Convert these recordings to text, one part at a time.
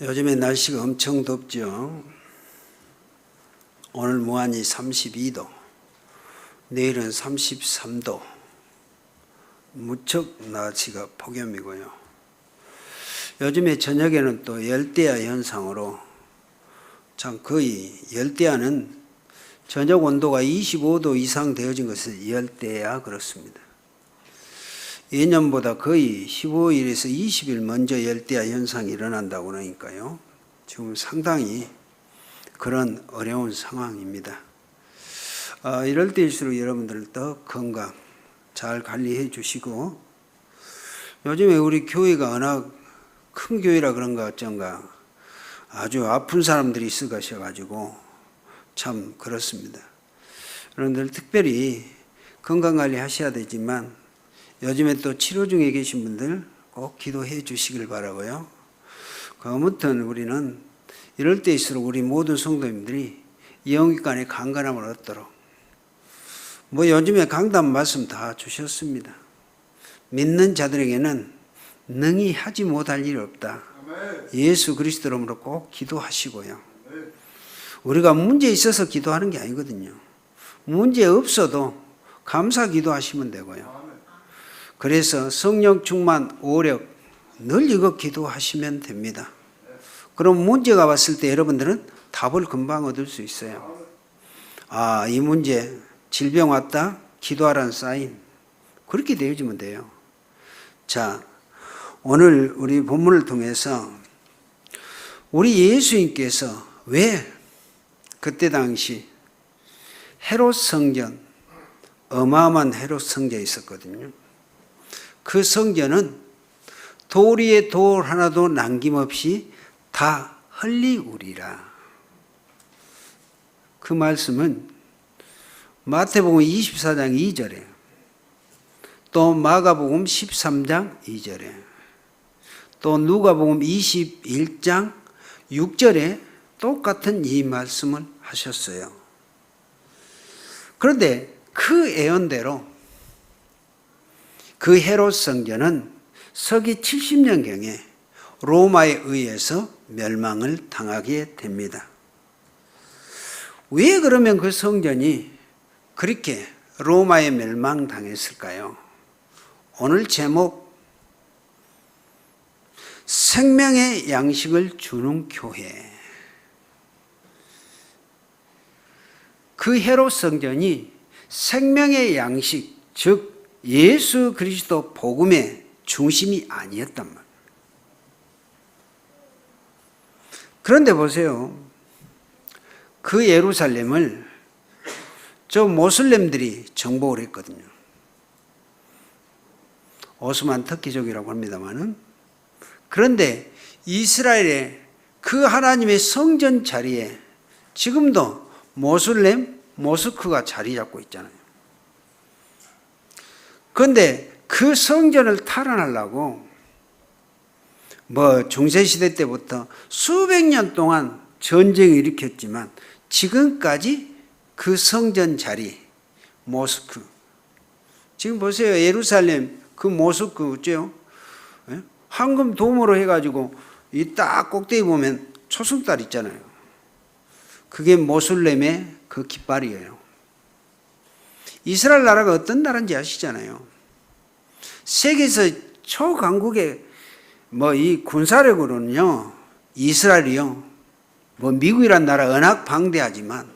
요즘에 날씨가 엄청 덥죠. 오늘 무한히 32도, 내일은 33도. 무척 날씨가 폭염이고요. 요즘에 저녁에는 또 열대야 현상으로 참 거의 열대야는 저녁 온도가 25도 이상 되어진 것을 열대야 그렇습니다. 예년보다 거의 15일에서 20일 먼저 열대야 현상이 일어난다고 그러니까요. 지금 상당히 그런 어려운 상황입니다. 이럴 때일수록 여러분들 더 건강 잘 관리해 주시고, 요즘에 우리 교회가 워낙 큰 교회라 그런가 어쩐가 아주 아픈 사람들이 있어 가셔가지고 참 그렇습니다. 여러분들 특별히 건강관리 하셔야 되지만 요즘에 또 치료 중에 계신 분들 꼭 기도해 주시길 바라고요. 아무튼 우리는 이럴 때일수록 우리 모든 성도님들이 영육간의 강건함을 얻도록 요즘에 강단 말씀 다 주셨습니다. 믿는 자들에게는 능히 하지 못할 일이 없다. 예수 그리스도 이름으로 꼭 기도하시고요. 우리가 문제 있어서 기도하는 게 아니거든요. 문제 없어도 감사 기도하시면 되고요. 그래서 성령 충만 오력 늘 이거 기도하시면 됩니다. 그럼 문제가 왔을 때 여러분들은 답을 금방 얻을 수 있어요. 이 문제 질병 왔다 기도하라는 사인, 그렇게 되어지면 돼요. 자, 오늘 우리 본문을 통해서 우리 예수님께서 왜 그때 당시 헤롯 성전, 어마어마한 헤롯 성전이 있었거든요. 그 성전은 돌 위에 돌 하나도 남김없이 다 헐리우리라. 그 말씀은 마태복음 24장 2절에 또 마가복음 13장 2절에 또 누가복음 21장 6절에 똑같은 이 말씀을 하셨어요. 그런데 그 예언대로 그 헤롯 성전은 서기 70년경에 로마에 의해서 멸망을 당하게 됩니다. 왜 그러면 그 성전이 그렇게 로마에 멸망당했을까요? 오늘 제목, 생명의 양식을 주는 교회. 그 헤롯 성전이 생명의 양식, 즉 예수 그리스도 복음의 중심이 아니었단 말이에요. 그런데 보세요. 그 예루살렘을 저 모슬렘들이 정복을 했거든요. 오스만 터키족이라고 합니다만은. 그런데 이스라엘의 그 하나님의 성전 자리에 지금도 모슬렘, 모스크가 자리 잡고 있잖아요. 그런데 그 성전을 탈환하려고 중세시대 때부터 수백 년 동안 전쟁을 일으켰지만 지금까지 그 성전 자리, 모스크. 지금 보세요. 예루살렘 그 모스크 있죠? 황금 도모로 해가지고 이 딱 꼭대기 보면 초승달 있잖아요. 그게 모슬렘의 그 깃발이에요. 이스라엘 나라가 어떤 나라인지 아시잖아요. 세계에서 초강국의 이 군사력으로는요, 이스라엘이요, 미국이란 나라 워낙 방대하지만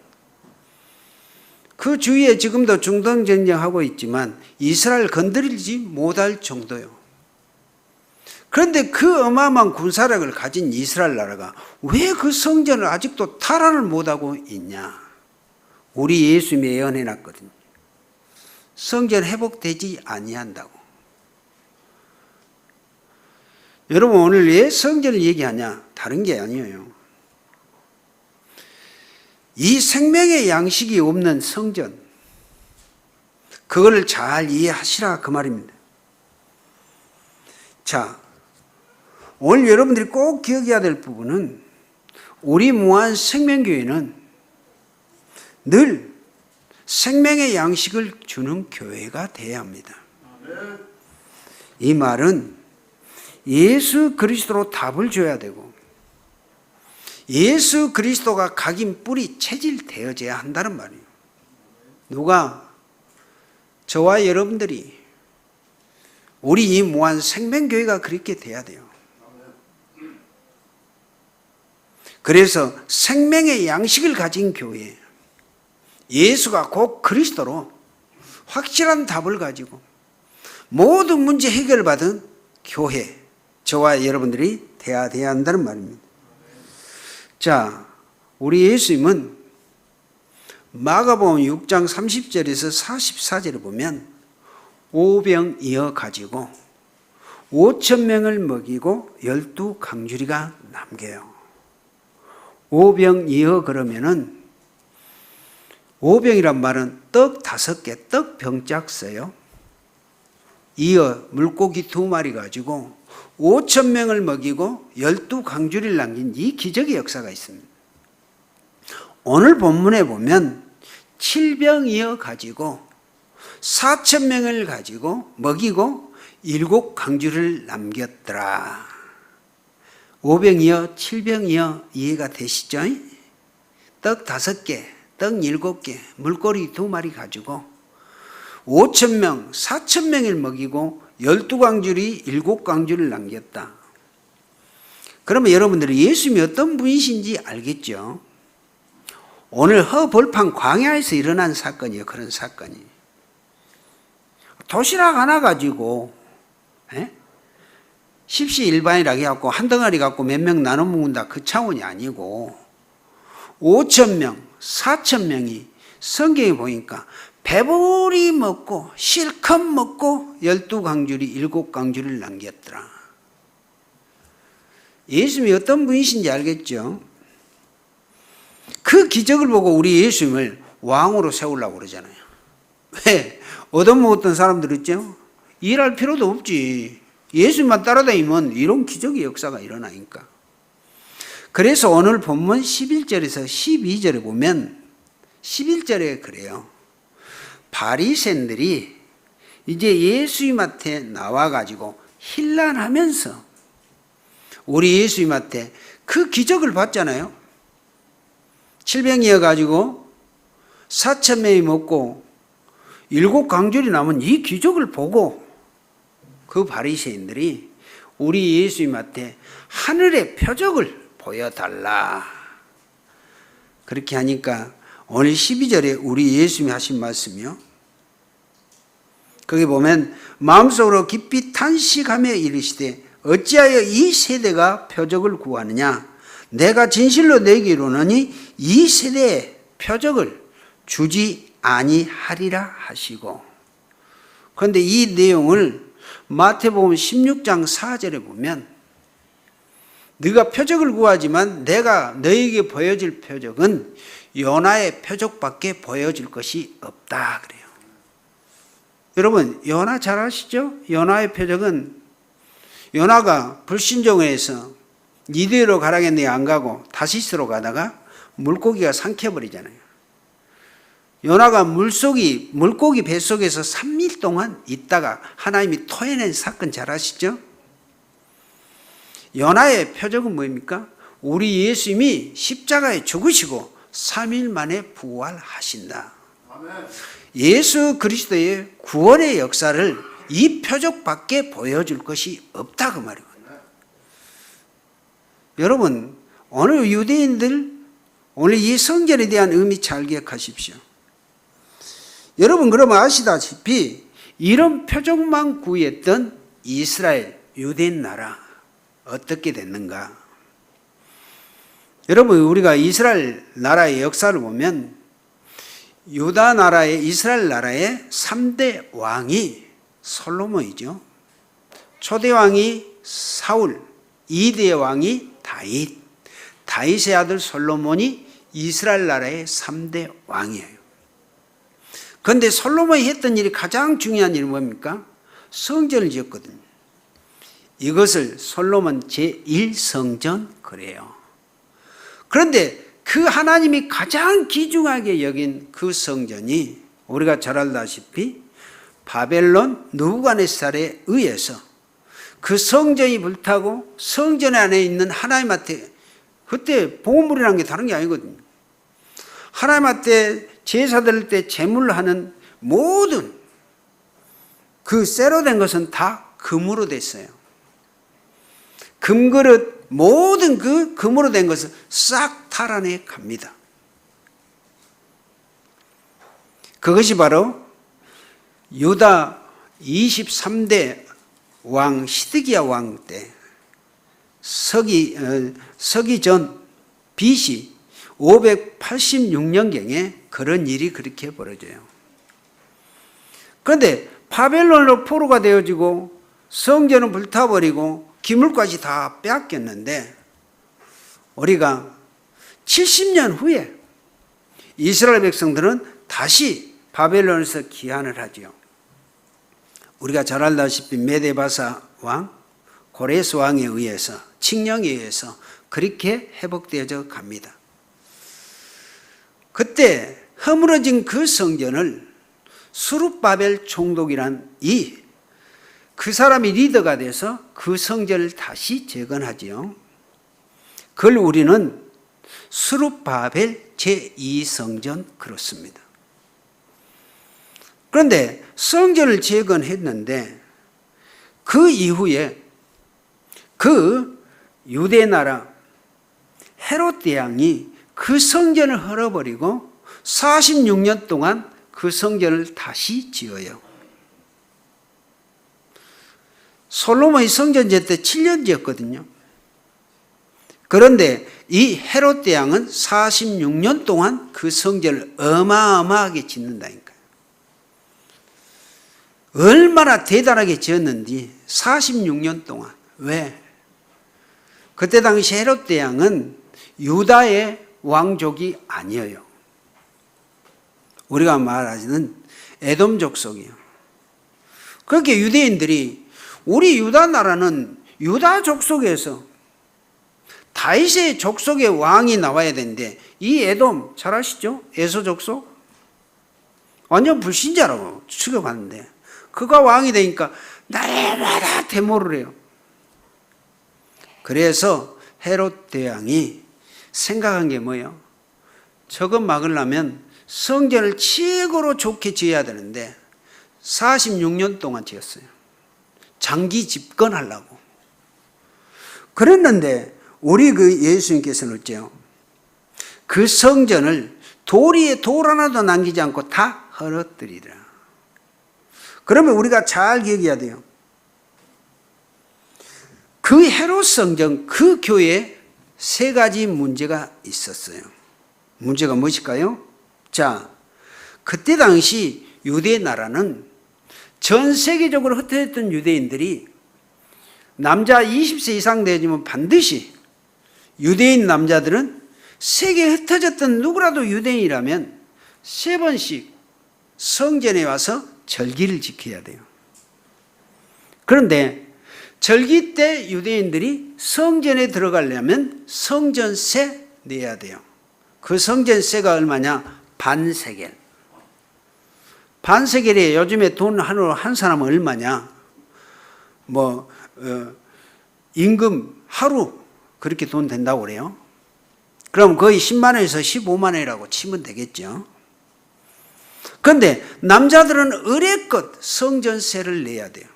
그 주위에 지금도 중동 전쟁하고 있지만 이스라엘 건드리지 못할 정도요. 그런데 그 어마어마한 군사력을 가진 이스라엘 나라가 왜 그 성전을 아직도 탈환을 못하고 있냐? 우리 예수님이 예언해 놨거든요. 성전 회복되지 아니한다고. 여러분, 오늘 왜 성전을 얘기하냐? 다른 게 아니에요. 이 생명의 양식이 없는 성전, 그거를 잘 이해하시라 그 말입니다. 자, 오늘 여러분들이 꼭 기억해야 될 부분은 우리 무한 생명교회는 늘 생명의 양식을 주는 교회가 되어야 합니다. 이 말은 예수 그리스도로 답을 줘야 되고 예수 그리스도가 각인 뿔이 체질되어져야 한다는 말이에요. 누가? 저와 여러분들이, 우리 이 무한 생명교회가 그렇게 돼야 돼요. 그래서 생명의 양식을 가진 교회, 예수가 곧 그리스도로 확실한 답을 가지고 모든 문제 해결받은 교회, 저와 여러분들이 돼야 한다는 말입니다. 자, 우리 예수님은 마가복음 6장 30절에서 44절에 보면 오병이어 가지고 5,000명을 먹이고 12강주리가 남겨요. 오병이어 그러면은, 오병이란 말은 떡 5개, 떡 병짝 써요. 이어 물고기 2마리 가지고 5,000명을 먹이고 12강주리를 남긴 이 기적의 역사가 있습니다. 오늘 본문에 보면 7병이어 가지고 4,000명을 가지고 먹이고 7강주리를 남겼더라. 5병이어 7병이어 이해가 되시죠? 떡 5개, 떡 7개, 물고기 2마리 가지고 5,000명, 4,000명을 먹이고 12강주리, 7강주리를 남겼다. 그러면 여러분들이 예수님이 어떤 분이신지 알겠죠? 오늘 허벌판 광야에서 일어난 사건이에요. 그런 사건이. 도시락 하나 가지고 십시일반이라고 해갖고 한 덩어리 갖고 몇 명 나눠 먹는다, 그 차원이 아니고 5,000명, 4,000명이 성경에 보니까 배부리 먹고 실컷 먹고 12강주리, 7강주리를 남겼더라. 예수님이 어떤 분이신지 알겠죠? 그 기적을 보고 우리 예수님을 왕으로 세우려고 그러잖아요. 왜? 얻어먹었던 사람들 있죠? 일할 필요도 없지. 예수님만 따라다니면 이런 기적의 역사가 일어나니까. 그래서 오늘 본문 11절에서 12절에 보면 11절에 그래요. 바리새인들이 이제 예수님한테 나와가지고 힐난하면서 우리 예수님한테 그 기적을 봤잖아요. 7병이어가지고 4,000명이 먹고 7강주리 남은 이 기적을 보고 그 바리새인들이 우리 예수님한테 하늘의 표적을 보여달라. 그렇게 하니까 오늘 12절에 우리 예수님이 하신 말씀이요. 거기 보면 마음속으로 깊이 탄식하며 이르시되 어찌하여 이 세대가 표적을 구하느냐. 내가 진실로 내게 이르노니 이 세대에 표적을 주지 아니하리라 하시고. 그런데 이 내용을 마태복음 16장 4절에 보면 네가 표적을 구하지만 내가 너에게 보여줄 표적은 요나의 표적밖에 보여줄 것이 없다 그래요. 여러분, 요나 잘 아시죠? 요나의 표적은 요나가 불신종해서 니드로 가라겠네 안 가고 다시스로 가다가 물고기가 삼켜버리잖아요. 요나가 물고기 뱃속에서 3일 동안 있다가 하나님이 토해낸 사건 잘 아시죠? 요나의 표적은 뭐입니까? 우리 예수님이 십자가에 죽으시고 3일 만에 부활하신다. 예수 그리스도의 구원의 역사를 이 표적밖에 보여줄 것이 없다 그 말이거든요. 여러분, 오늘 유대인들 오늘 이 성전에 대한 의미 잘 기억하십시오. 여러분 그러면 아시다시피 이런 표적만 구했던 이스라엘 유대인 나라 어떻게 됐는가? 여러분 우리가 이스라엘 나라의 역사를 보면 유다 나라의 이스라엘 나라의 3대 왕이 솔로몬이죠. 초대 왕이 사울, 2대 왕이 다윗, 다윗의 아들 솔로몬이 이스라엘 나라의 3대 왕이에요. 그런데 솔로몬이 했던 일이 가장 중요한 일이 뭡니까? 성전을 지었거든요. 이것을 솔로몬 제1성전 그래요. 그런데 그 하나님이 가장 귀중하게 여긴 그 성전이 우리가 잘 알다시피 바벨론 느부갓네살에 의해서 그 성전이 불타고 성전 안에 있는 하나님한테 그때 보물이라는 게 다른 게 아니거든요. 하나님한테 제사 드릴 때 제물하는 모든 그 쇠로 된 것은 다 금으로 됐어요. 금그릇 모든 그 금으로 된 것을 싹 탈환해 갑니다. 그것이 바로 유다 23대 왕 시드기야 왕 때 서기 전 BC 586년경에 그런 일이 그렇게 벌어져요. 그런데 바벨론으로 포로가 되어지고 성전은 불타버리고 기물까지 다 빼앗겼는데 우리가 70년 후에 이스라엘 백성들은 다시 바벨론에서 귀환을 하지요. 우리가 잘 알다시피 메데바사 왕, 고레스 왕에 의해서 칙령에 의해서 그렇게 회복되어져 갑니다. 그때 허물어진 그 성전을 수룹바벨 총독이란 그 사람이 리더가 돼서 그 성전을 다시 재건하지요. 그걸 우리는 수룹바벨 제2성전 그렇습니다. 그런데 성전을 재건했는데 그 이후에 그 유대 나라 헤롯 대왕이 그 성전을 헐어버리고 46년 동안 그 성전을 다시 지어요. 솔로몬이 성전제 때 7년 지었거든요. 그런데 이 헤롯 대왕은 46년 동안 그 성전을 어마어마하게 짓는다니까요. 얼마나 대단하게 지었는지 46년 동안. 왜? 그때 당시 헤롯 대왕은 유다의 왕족이 아니에요. 우리가 말하는 에돔 족속이에요. 그렇게 유대인들이 우리 유다 나라는 유다 족속에서 다윗의 족속의 왕이 나와야 되는데 이 에돔 잘 아시죠? 에서 족속? 완전 불신자라고 취급하는데 그가 왕이 되니까 날마다 데모를 해요. 그래서 헤롯 대왕이 생각한 게 뭐예요? 저것 막으려면 성전을 최고로 좋게 지어야 되는데 46년 동안 지었어요. 장기 집권하려고. 그랬는데 우리 그 예수님께서는 어째요? 그 성전을 돌 위에 돌 하나도 남기지 않고 다 헐어뜨리더라. 그러면 우리가 잘 기억해야 돼요. 그 헤롯 성전, 그 교회에 세 가지 문제가 있었어요. 문제가 무엇일까요? 자, 그때 당시 유대 나라는 전 세계적으로 흩어졌던 유대인들이 남자 20세 이상 되면 반드시 유대인 남자들은 세계에 흩어졌던 누구라도 유대인이라면 3번씩 성전에 와서 절기를 지켜야 돼요. 그런데 절기 때 유대인들이 성전에 들어가려면 성전세 내야 돼요. 그 성전세가 얼마냐? 반세겔. 반세겔이 요즘에 돈 한 사람은 얼마냐? 임금 하루 그렇게 돈 된다고 그래요. 그럼 거의 10만 원에서 15만 원이라고 치면 되겠죠. 그런데 남자들은 의례껏 성전세를 내야 돼요.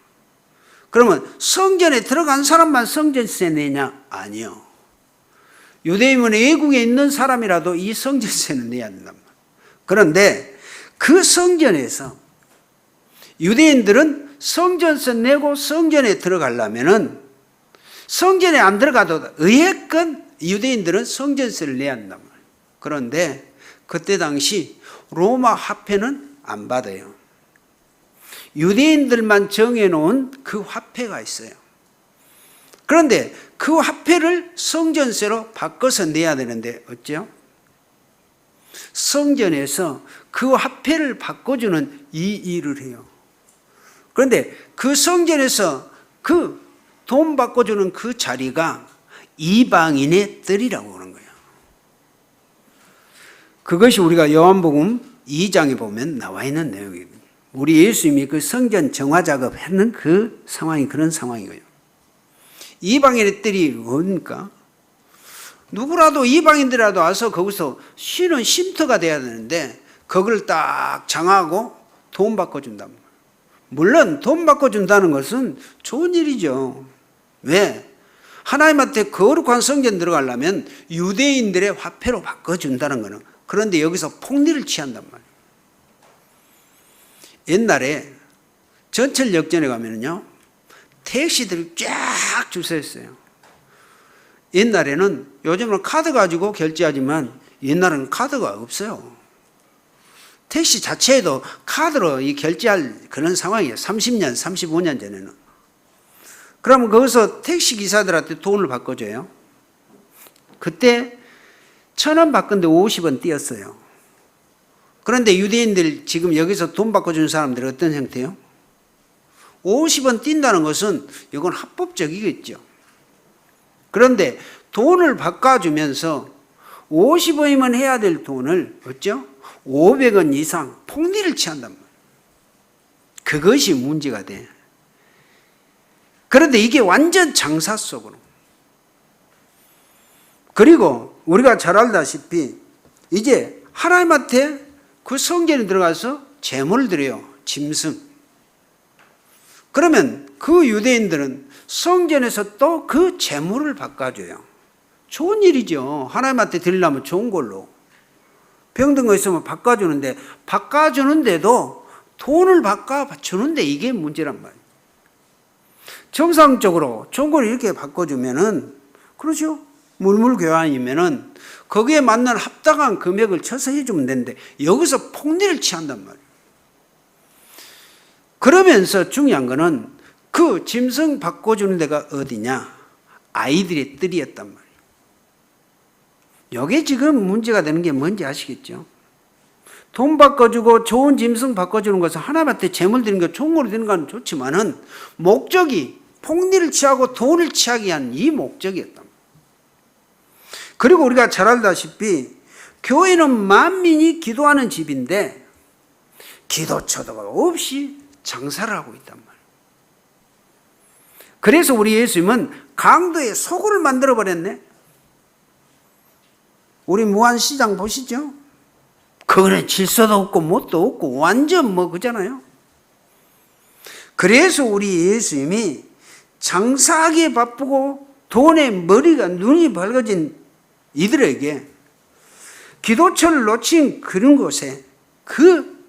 그러면 성전에 들어간 사람만 성전세 내냐? 아니요. 유대인은 외국에 있는 사람이라도 이 성전세는 내야 된단 말이에요. 그런데 그 성전에서 유대인들은 성전세 내고 성전에 들어가려면은 성전에 안 들어가도 의례껏 유대인들은 성전세를 내야 한단 말이에요. 그런데 그때 당시 로마 화폐는 안 받아요. 유대인들만 정해놓은 그 화폐가 있어요. 그런데 그 화폐를 성전세로 바꿔서 내야 되는데 어째요? 성전에서 그 화폐를 바꿔주는 이 일을 해요. 그런데 그 성전에서 그 돈 바꿔주는 그 자리가 이방인의 뜰이라고 하는 거예요. 그것이 우리가 요한복음 2장에 보면 나와 있는 내용이거든요. 우리 예수님이 그 성전 정화 작업하는 그 상황이 그런 상황이고요. 이방인의 뜰이 뭡니까? 누구라도 이방인들이라도 와서 거기서 쉬는 쉼터가 돼야 되는데 그걸 딱 장하고 돈 바꿔준단 말이에요. 물론 돈 바꿔준다는 것은 좋은 일이죠. 왜? 하나님한테 거룩한 성전 들어가려면 유대인들의 화폐로 바꿔준다는 거는. 그런데 여기서 폭리를 취한단 말이에요. 옛날에 전철역전에 가면요 택시들이 쫙 줄 서 있어요. 옛날에는, 요즘은 카드 가지고 결제하지만 옛날에는 카드가 없어요. 택시 자체에도 카드로 이 결제할 그런 상황이에요. 30년, 35년 전에는. 그러면 거기서 택시 기사들한테 돈을 바꿔줘요. 그때 1,000원 바꾼데 50원 띄었어요. 그런데 유대인들 지금 여기서 돈 바꿔주는 사람들이 어떤 형태예요? 50원 띈다는 것은 이건 합법적이겠죠. 그런데 돈을 바꿔주면서 50원이면 해야 될 돈을 어쩌? 500원 이상 폭리를 취한단 말이에요. 그것이 문제가 돼. 그런데 이게 완전 장사 속으로. 그리고 우리가 잘 알다시피 이제 하나님한테 그 성전에 들어가서 제물을 드려요. 짐승. 그러면 그 유대인들은 성전에서 또 그 제물을 바꿔줘요. 좋은 일이죠. 하나님한테 드리려면 좋은 걸로. 병든 거 있으면 바꿔주는데, 바꿔주는데도 돈을 바꿔주는데 이게 문제란 말이에요. 정상적으로 좋은 걸 이렇게 바꿔주면은, 그렇죠? 물물교환이면은 거기에 맞는 합당한 금액을 쳐서 해주면 되는데 여기서 폭리를 취한단 말이에요. 그러면서 중요한 거는 그 짐승 바꿔주는 데가 어디냐? 아이들의 뜰이었단 말이에요. 이게 지금 문제가 되는 게 뭔지 아시겠죠? 돈 바꿔주고 좋은 짐승 바꿔주는 것은 하나님한테 제물 드리는 거, 좋은 걸로 드리는 건 좋지만은 목적이 폭리를 취하고 돈을 취하기 위한 이 목적이었단 말이에요. 그리고 우리가 잘 알다시피 교회는 만민이 기도하는 집인데 기도처도가 없이 장사를 하고 있단 말이에요. 그래서 우리 예수님은 강도의 소굴을 만들어 버렸네. 우리 무한시장 보시죠? 그거는 질서도 없고 뭣도 없고 완전 그잖아요. 그래서 우리 예수님이 장사하기에 바쁘고 돈에 눈이 밝아진 이들에게 기도처를 놓친 그런 곳에 그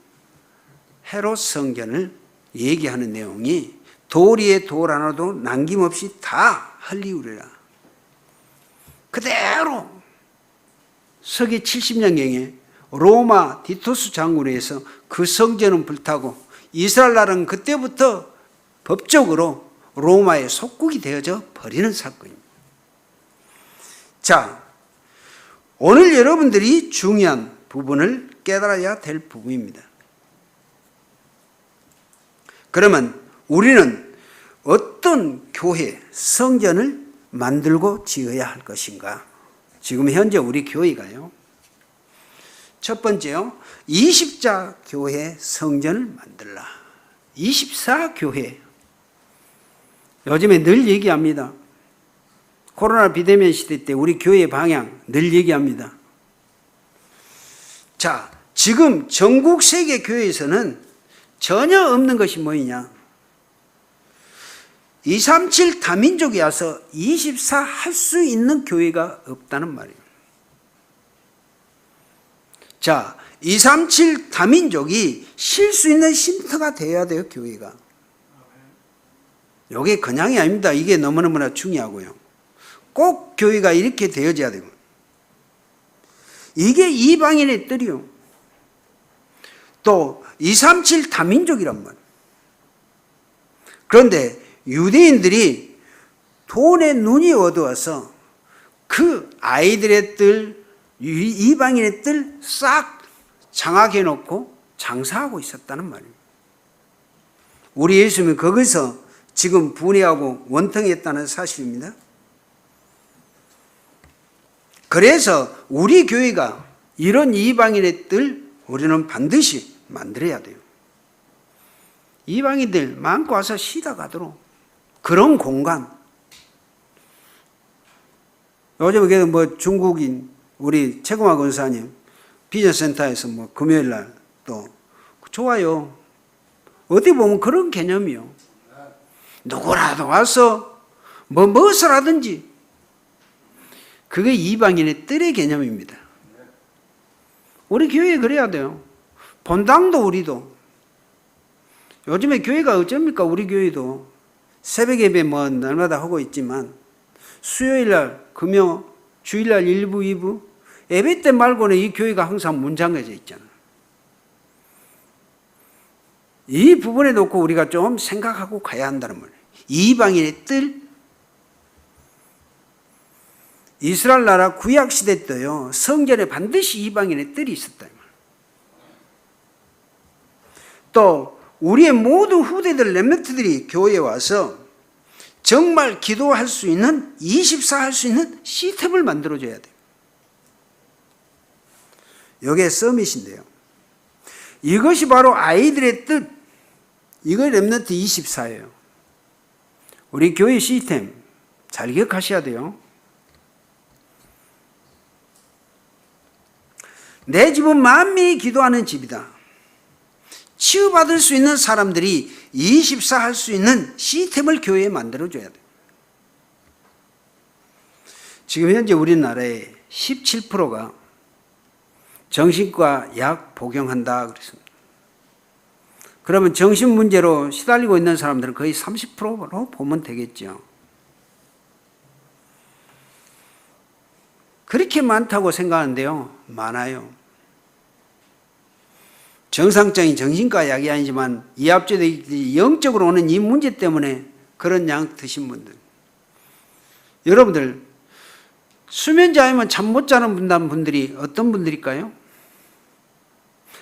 헤롯 성전을 얘기하는 내용이 돌 위에 돌 하나도 남김없이 다 헐리우리라. 그대로 서기 70년경에 로마 디토스 장군에 의해서 그 성전은 불타고 이스라엘 나라는 그때부터 법적으로 로마의 속국이 되어져 버리는 사건입니다. 자, 오늘 여러분들이 중요한 부분을 깨달아야 될 부분입니다. 그러면 우리는 어떤 교회, 성전을 만들고 지어야 할 것인가? 지금 현재 우리 교회가요. 첫 번째요. 20자 교회 성전을 만들라. 24교회. 요즘에 늘 얘기합니다. 코로나 비대면 시대 때 우리 교회 방향 늘 얘기합니다. 자, 지금 전국 세계 교회에서는 전혀 없는 것이 뭐냐? 237 다민족이 와서 24 할 수 있는 교회가 없다는 말이에요. 자, 237 다민족이 쉴 수 있는 쉼터가 되어야 돼요, 교회가. 이게 그냥이 아닙니다. 이게 너무너무나 중요하고요. 꼭 교회가 이렇게 되어져야 되고. 이게 이방인의 뜰이요. 또 237 다민족이란 말이에요. 그런데 유대인들이 돈에 눈이 어두워서 그 아이들의 뜰, 이방인의 뜰 싹 장악해 놓고 장사하고 있었다는 말이에요. 우리 예수님은 거기서 지금 분해하고 원통했다는 사실입니다. 그래서 우리 교회가 이런 이방인의 뜰 우리는 반드시 만들어야 돼요. 이방인들 많고 와서 쉬다 가도록 그런 공간. 요즘에 뭐 중국인 우리 최금화 권사님 비전센터에서 뭐 금요일 날 또 좋아요. 어디 보면 그런 개념이요. 누구라도 와서 무엇을 하든지 그게 이방인의 뜰의 개념입니다. 우리 교회 그래야 돼요. 본당도 우리도. 요즘에 교회가 어쩝니까? 우리 교회도 새벽 예배 뭐 날마다 하고 있지만 수요일 날, 금요, 주일 날 1부, 2부 예배 때 말고는 이 교회가 항상 문 잠겨져 있잖아요. 이 부분에 놓고 우리가 좀 생각하고 가야 한다는 말이에요. 이방인의 뜰. 이스라엘 나라 구약시대 때요, 성전에 반드시 이방인의 뜰이 있었다. 또 우리의 모든 후대들 렘넌트들이 교회에 와서 정말 기도할 수 있는 24 할 수 있는 시스템을 만들어줘야 돼요. 이게 서밋인데요. 이것이 바로 아이들의 뜻. 이거 렘넌트 24예요. 우리 교회 시스템 잘 기억하셔야 돼요. 내 집은 만민이 기도하는 집이다. 치유받을 수 있는 사람들이 24 할 수 있는 시스템을 교회에 만들어줘야 돼요. 지금 현재 우리나라의 17%가 정신과 약 복용한다 그랬습니다. 그러면 정신 문제로 시달리고 있는 사람들은 거의 30%로 보면 되겠죠. 그렇게 많다고 생각하는데요. 많아요. 정상적인 정신과 약이 아니지만 이합제도 영적으로 오는 이 문제 때문에 그런 약 드신 분들. 여러분들 수면제하면 잠 못 자는 분들이 어떤 분들일까요?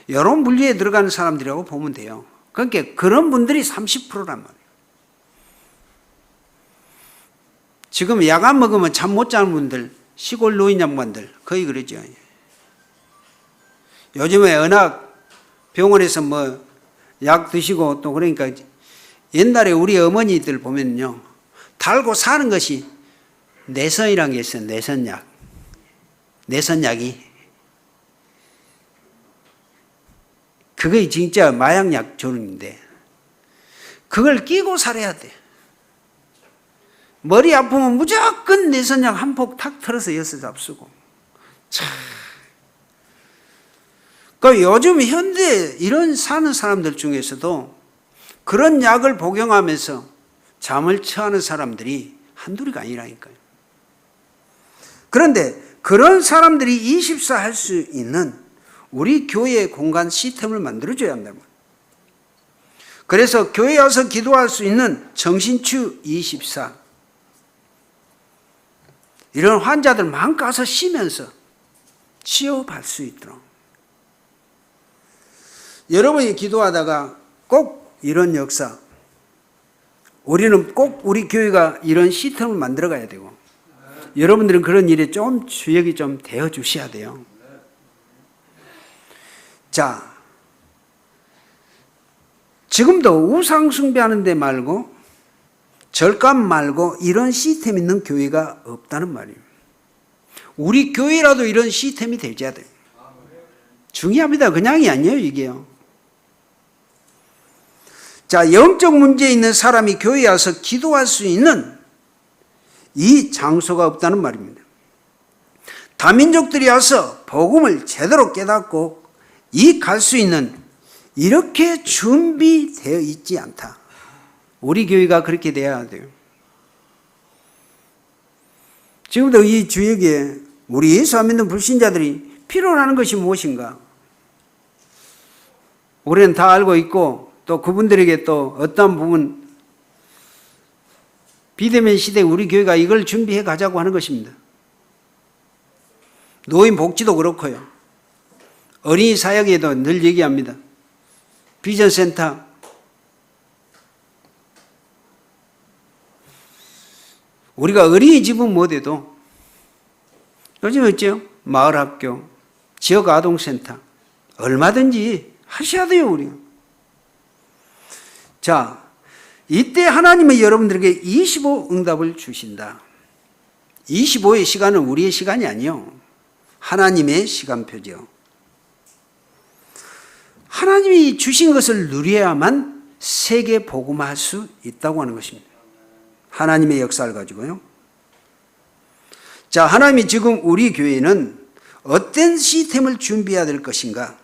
여러 분류에 들어가는 사람들이라고 보면 돼요. 그러니까 그런 분들이 30%란 말이에요. 지금 약 안 먹으면 잠 못 자는 분들, 시골 노인 양반들 거의 그러죠. 요즘에 워낙 병원에서 뭐 약 드시고 또 그러니까 옛날에 우리 어머니들 보면요, 달고 사는 것이 내선이라는 게 있어요. 내선약. 내선약이. 그게 진짜 마약약 종류인데 그걸 끼고 살아야 돼. 머리 아프면 무조건 내선약 한 폭 탁 털어서 여서 잡수고. 참. 그 요즘 현대 이런 사는 사람들 중에서도 그런 약을 복용하면서 잠을 취하는 사람들이 한둘이가 아니라니까요. 그런데 그런 사람들이 24 할 수 있는 우리 교회의 공간 시스템을 만들어줘야 한다는 거예요. 그래서 교회에 와서 기도할 수 있는 정신치유 24 이런 환자들 마음껏 가서 쉬면서 치유받을 수 있도록 여러분이 기도하다가 꼭 이런 역사, 우리는 꼭 우리 교회가 이런 시스템을 만들어 가야 되고 여러분들은 그런 일에 좀 주역이 좀 되어 주셔야 돼요. 자, 지금도 우상 숭배하는 데 말고 절감 말고 이런 시스템 있는 교회가 없다는 말이에요. 우리 교회라도 이런 시스템이 되어야 돼요. 중요합니다. 그냥이 아니에요, 이게요. 자, 영적 문제에 있는 사람이 교회에 와서 기도할 수 있는 이 장소가 없다는 말입니다. 다민족들이 와서 복음을 제대로 깨닫고 이익할 수 있는 이렇게 준비되어 있지 않다. 우리 교회가 그렇게 돼야 돼요. 지금도 이 주역에 우리 예수 안 믿는 불신자들이 필요로 하는 것이 무엇인가? 우리는 다 알고 있고 또 그분들에게 또 어떤 부분 비대면 시대에 우리 교회가 이걸 준비해 가자고 하는 것입니다. 노인 복지도 그렇고요. 어린이 사역에도 늘 얘기합니다. 비전센터, 우리가 어린이집은 못해도 요즘 있죠? 마을학교, 지역아동센터 얼마든지 하셔야 돼요. 우리. 자, 이때 하나님은 여러분들에게 25 응답을 주신다. 25의 시간은 우리의 시간이 아니요. 하나님의 시간표죠. 하나님이 주신 것을 누려야만 세계 복음화할 수 있다고 하는 것입니다. 하나님의 역사를 가지고요. 자, 하나님이 지금 우리 교회는 어떤 시스템을 준비해야 될 것인가?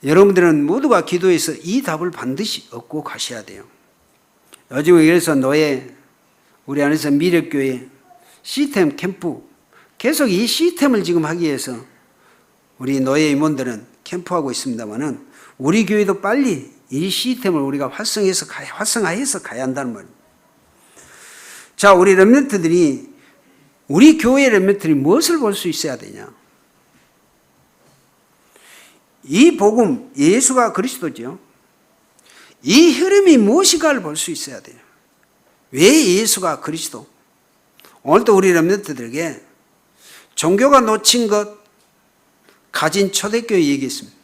여러분들은 모두가 기도해서 이 답을 반드시 얻고 가셔야 돼요. 요즘에 그래서 노예, 우리 안에서 미력교회, 시스템 캠프, 계속 이 시스템을 지금 하기 위해서 우리 노예 임원들은 캠프하고 있습니다만은 우리 교회도 빨리 이 시스템을 우리가 활성화해서 가야 한다는 말입니다. 자, 우리 렘넌트들이, 우리 교회 렘넌트들이 무엇을 볼 수 있어야 되냐? 이 복음, 예수가 그리스도죠. 이 흐름이 무엇인가를 볼 수 있어야 돼요. 왜 예수가 그리스도? 오늘도 우리 렘넌트들에게 종교가 놓친 것 가진 초대교회 얘기했습니다.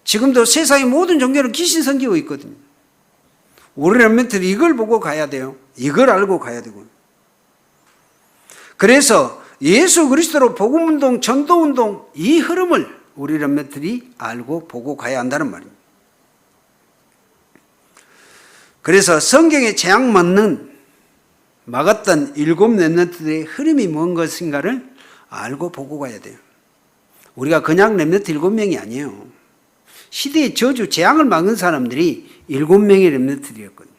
지금도 세상의 모든 종교는 귀신 섬기고 있거든요. 우리 렘넌트들이 이걸 보고 가야 돼요. 이걸 알고 가야 되고. 그래서 예수 그리스도로 복음운동, 전도운동 이 흐름을 우리 렘넌트들이 알고 보고 가야 한다는 말입니다. 그래서 성경에 재앙맞는 막았던 7 렘넌트들의 흐름이 뭔 것인가를 알고 보고 가야 돼요. 우리가 그냥 렘넌트 7명이 아니에요. 시대의 저주, 재앙을 막은 사람들이 7명의 렘넌트들이었거든요.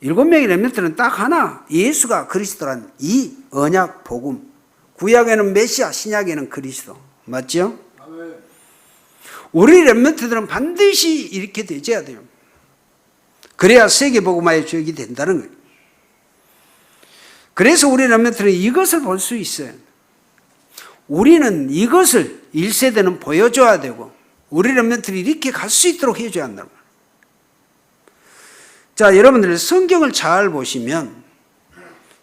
7명의 렘넌트는 딱 하나, 예수가 그리스도란 이 언약 복음. 구약에는 메시아, 신약에는 그리스도. 맞죠? 우리 렘넌트들은 반드시 이렇게 되져야 돼요. 그래야 세계 복음화의 주역이 된다는 거예요. 그래서 우리 렘넌트는 이것을 볼 수 있어요. 우리는 이것을 1세대는 보여줘야 되고 우리 렘넌트들이 이렇게 갈 수 있도록 해줘야 한다는 거예요. 자, 여러분들 성경을 잘 보시면,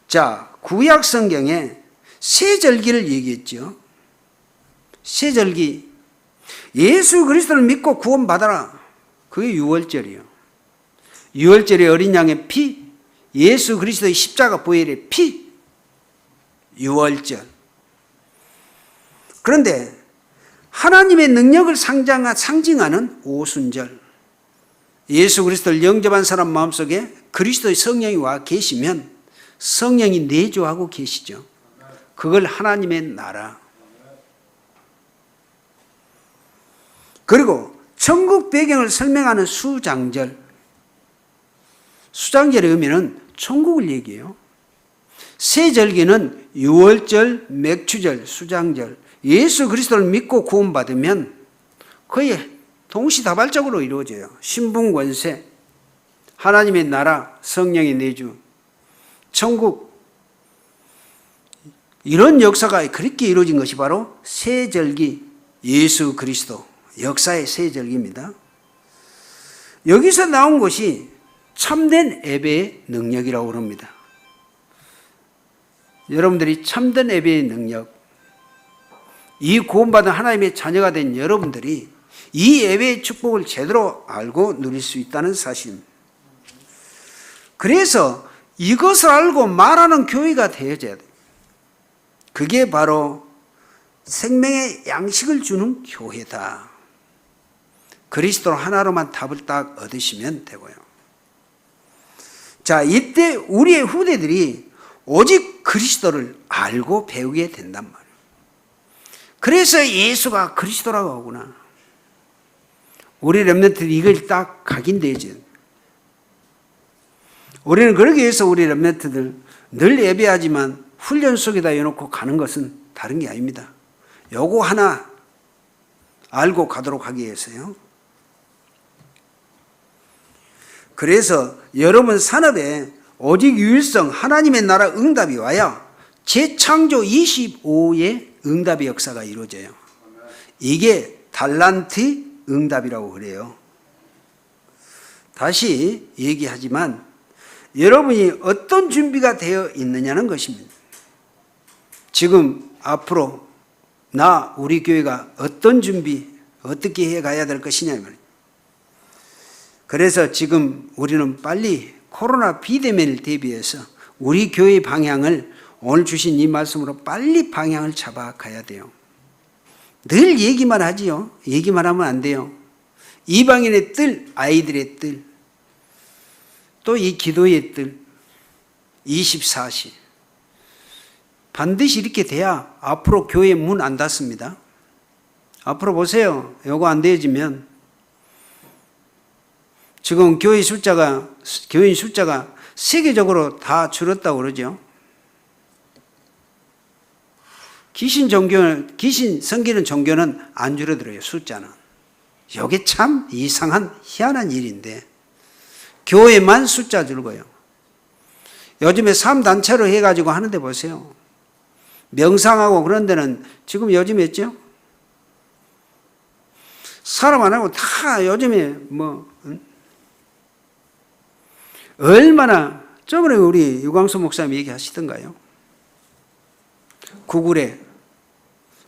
자, 구약 성경에 세절기를 얘기했죠. 세절기, 예수 그리스도를 믿고 구원받아라. 그게 유월절이에요. 유월절의 어린 양의 피, 예수 그리스도의 십자가 보혈의 피, 유월절. 그런데 하나님의 능력을 상징하는 오순절, 예수 그리스도를 영접한 사람 마음속에 그리스도의 성령이 와 계시면 성령이 내주하고 계시죠. 그걸 하나님의 나라. 그리고 천국 배경을 설명하는 수장절. 수장절의 의미는 천국을 얘기해요. 세절기는 유월절, 맥추절, 수장절. 예수 그리스도를 믿고 구원받으면 거의 동시다발적으로 이루어져요. 신분권세, 하나님의 나라, 성령의 내주, 천국. 이런 역사가 그렇게 이루어진 것이 바로 세절기, 예수 그리스도 역사의 세절기입니다. 여기서 나온 것이 참된 예배의 능력이라고 합니다. 여러분들이 참된 예배의 능력, 이 구원받은 하나님의 자녀가 된 여러분들이 이 예배의 축복을 제대로 알고 누릴 수 있다는 사실입니다. 그래서 이것을 알고 말하는 교회가 되어져야 돼요. 그게 바로 생명의 양식을 주는 교회다. 그리스도 하나로만 답을 딱 얻으시면 되고요. 자, 이때 우리의 후대들이 오직 그리스도를 알고 배우게 된단 말이에요. 그래서 예수가 그리스도라고 하구나. 우리 렘넌트들이 이걸 딱 각인되죠. 우리는 그러기 위해서 우리 렘넌트들 늘 예배하지만 훈련 속에다 해놓고 가는 것은 다른 게 아닙니다. 요거 하나 알고 가도록 하기 위해서요. 그래서 여러분 산업에 오직 유일성 하나님의 나라 응답이 와야 재창조 25의 응답의 역사가 이루어져요. 이게 달란트 응답이라고 그래요. 다시 얘기하지만 여러분이 어떤 준비가 되어 있느냐는 것입니다. 지금 앞으로 우리 교회가 어떤 준비, 어떻게 해가야 될 것이냐 이 말이에요. 그래서 지금 우리는 빨리 코로나 비대면을 대비해서 우리 교회의 방향을 오늘 주신 이 말씀으로 빨리 방향을 잡아 가야 돼요. 늘 얘기만 하지요. 얘기만 하면 안 돼요. 이방인의 뜰, 아이들의 뜰, 또 이 기도의 뜰, 24시. 반드시 이렇게 돼야 앞으로 교회 문 안 닫습니다. 앞으로 보세요. 요거 안 되어지면 지금 교인 숫자가 세계적으로 다 줄었다고 그러죠. 귀신 섬기는 종교는 안 줄어들어요, 숫자는. 이게 참 이상한 희한한 일인데 교회만 숫자 줄고요. 요즘에 3단체로 해가지고 하는데 보세요. 명상하고 그런 데는 지금 요즘에 있죠? 사람 안 하고 다 요즘에 얼마나 저번에 우리 유광수 목사님 얘기하시던가요? 구글에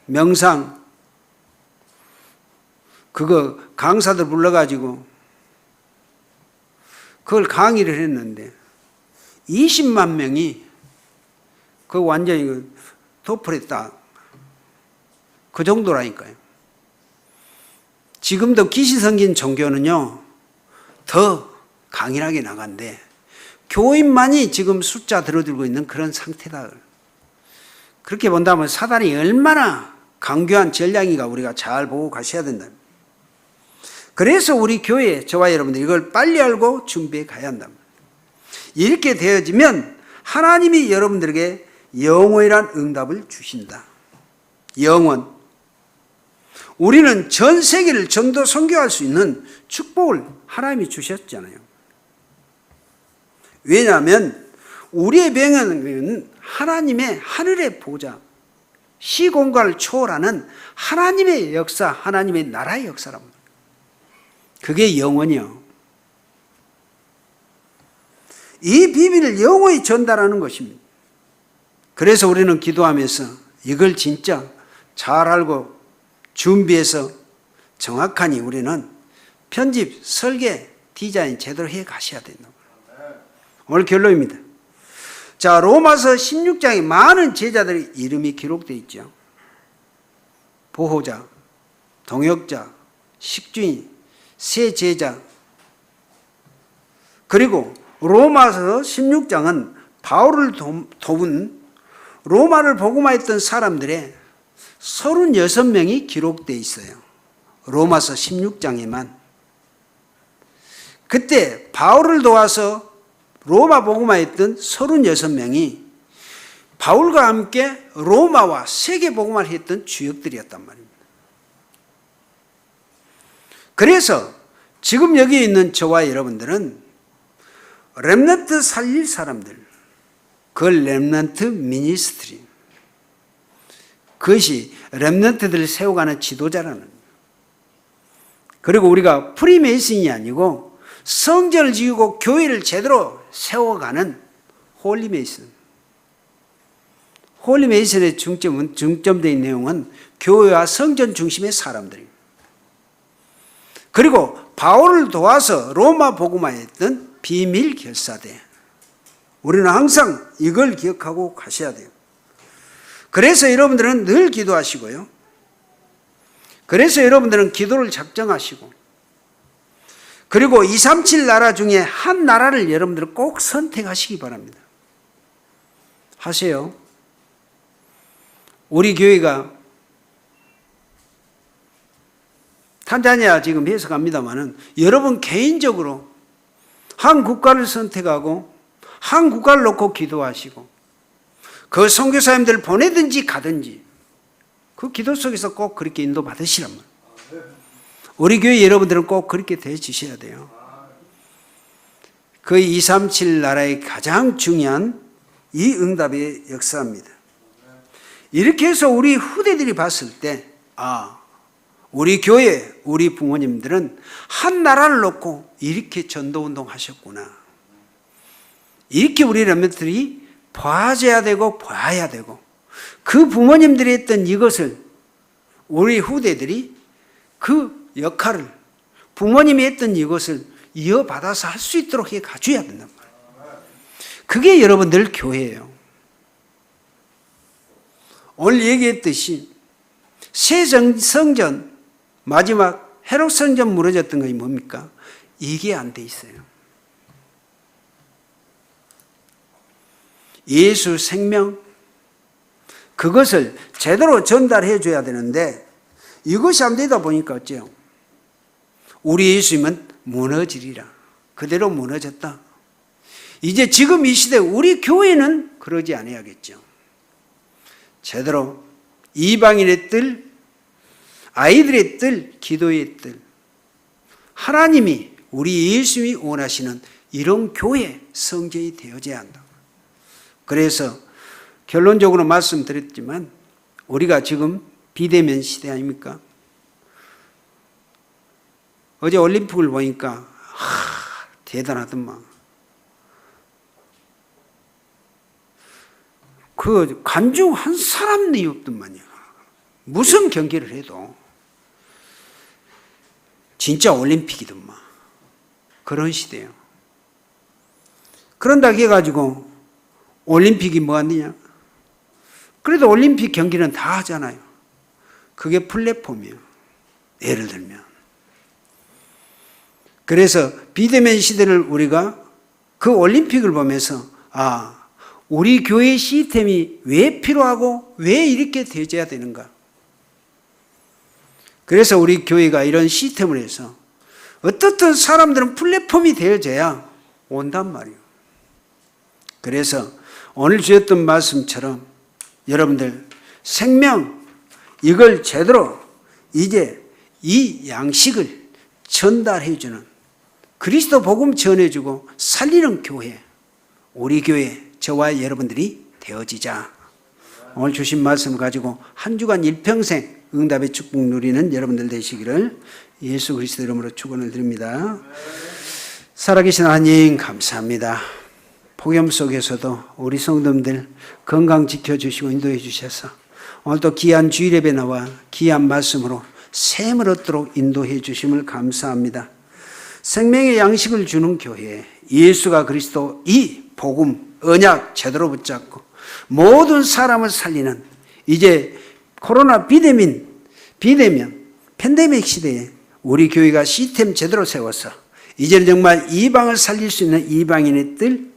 명상 그거 강사들 불러가지고 그걸 강의를 했는데 20만 명이 그 완전히 도플했다. 그 정도라니까요. 지금도 귀신 섬긴 종교는요 더 강인하게 나간데 교인만이 지금 숫자 들어들고 있는 그런 상태다. 그렇게 본다면 사단이 얼마나 강교한 전략인가 우리가 잘 보고 가셔야 된다. 그래서 우리 교회, 저와 여러분들 이걸 빨리 알고 준비해 가야 한다. 이렇게 되어지면 하나님이 여러분들에게 영원이란 응답을 주신다. 영원. 우리는 전 세계를 전도 선교할 수 있는 축복을 하나님이 주셨잖아요. 왜냐하면 우리의 병은 하나님의 하늘의 보좌, 시공간을 초월하는 하나님의 역사, 하나님의 나라의 역사랍니다. 그게 영원이요. 이 비밀을 영원히 전달하는 것입니다. 그래서 우리는 기도하면서 이걸 진짜 잘 알고 준비해서 정확하니 우리는 편집, 설계, 디자인 제대로 해 가셔야 된다. 오늘 결론입니다. 자, 로마서 16장에 많은 제자들의 이름이 기록되어 있죠. 보호자, 동역자, 식주인, 새 제자. 그리고 로마서 16장은 바울을 도운 로마를 복음화했던 사람들의 36명이 기록되어 있어요. 로마서 16장에만. 그때 바울을 도와서 로마 복음화했던 36명이 바울과 함께 로마와 세계 복음화를 했던 주역들이었단 말입니다. 그래서 지금 여기 있는 저와 여러분들은 렘넌트 살릴 사람들, 그 렘넌트 미니스트리, 그것이 렘넌트들을 세워가는 지도자라는. 그리고 우리가 프리메이슨이 아니고 성전을 지우고 교회를 제대로 세워가는 홀리메이슨. 홀리메이슨의 중점된 내용은 교회와 성전 중심의 사람들입니다. 그리고 바울을 도와서 로마 복음화했던 비밀 결사대. 우리는 항상 이걸 기억하고 가셔야 돼요. 그래서 여러분들은 늘 기도하시고요. 그래서 여러분들은 기도를 작정하시고, 그리고 237 나라 중에 한 나라를 여러분들 꼭 선택하시기 바랍니다. 하세요. 우리 교회가 탄자니아 지금 해석합니다마는 여러분 개인적으로 한 국가를 선택하고 한 국가를 놓고 기도하시고 그 선교사님들 보내든지 가든지 그 기도 속에서 꼭 그렇게 인도 받으시란 말이에요. 우리 교회 여러분들은 꼭 그렇게 되어주셔야 돼요. 그 237 나라의 가장 중요한 이 응답의 역사입니다. 이렇게 해서 우리 후대들이 봤을 때 우리 교회, 우리 부모님들은 한 나라를 놓고 이렇게 전도운동 하셨구나. 이렇게 우리 렘넌트들이 봐줘야 되고 봐야 되고 그 부모님들이 했던 이것을 우리 후대들이 그 역할을 부모님이 했던 이것을 이어받아서 할 수 있도록 해 가줘야 된단 말이에요. 그게 여러분들 교회예요. 오늘 얘기했듯이 새 성전 마지막 헤롯 성전 무너졌던 것이 뭡니까? 이게 안 돼 있어요. 예수 생명, 그것을 제대로 전달해 줘야 되는데 이것이 안 되다 보니까 어째요? 우리 예수님은 무너지리라. 그대로 무너졌다. 이제 지금 이 시대 우리 교회는 그러지 않아야겠죠. 제대로 이방인의 뜰, 아이들의 뜰, 기도의 뜰, 하나님이 우리 예수님이 원하시는 이런 교회 성전이 되어져야 한다. 그래서 결론적으로 말씀드렸지만 우리가 지금 비대면 시대 아닙니까? 어제 올림픽을 보니까 대단하더만. 그 관중 한 사람도 없더만요. 무슨 경기를 해도 진짜 올림픽이더만. 그런 시대예요. 그런다 해가지고 올림픽이 뭐하느냐? 그래도 올림픽 경기는 다 하잖아요. 그게 플랫폼이에요. 예를 들면. 그래서 비대면 시대를 우리가 그 올림픽을 보면서 우리 교회 시스템이 왜 필요하고 왜 이렇게 되어져야 되는가? 그래서 우리 교회가 이런 시스템을 해서 어떻든 사람들은 플랫폼이 되어져야 온단 말이에요. 그래서 오늘 주셨던 말씀처럼 여러분들 생명 이걸 제대로 이제 이 양식을 전달해주는 그리스도 복음 전해주고 살리는 교회, 우리 교회 저와 여러분들이 되어지자. 오늘 주신 말씀 가지고 한 주간 일평생 응답의 축복 누리는 여러분들 되시기를 예수 그리스도 이름으로 축원을 드립니다. 살아계신 하나님 감사합니다. 폭염 속에서도 우리 성도님들 건강 지켜주시고 인도해 주셔서 오늘도 귀한 주일 예배 나와 귀한 말씀으로 샘을 얻도록 인도해 주심을 감사합니다. 생명의 양식을 주는 교회, 예수가 그리스도 이 복음, 언약 제대로 붙잡고 모든 사람을 살리는 이제 코로나 비대면, 팬데믹 시대에 우리 교회가 시스템 제대로 세워서 이제는 정말 이방을 살릴 수 있는 이방인의 뜰,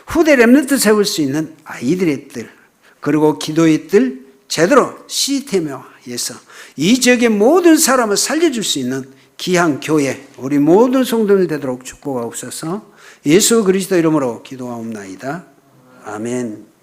후대 렘넌트 세울 수 있는 아이들의 뜰, 그리고 기도의 뜰 제대로 시스템화해서 이 지역의 모든 사람을 살려줄 수 있는 귀한 교회, 우리 모든 성도들 되도록 축복하옵소서. 예수 그리스도 이름으로 기도하옵나이다. 아멘.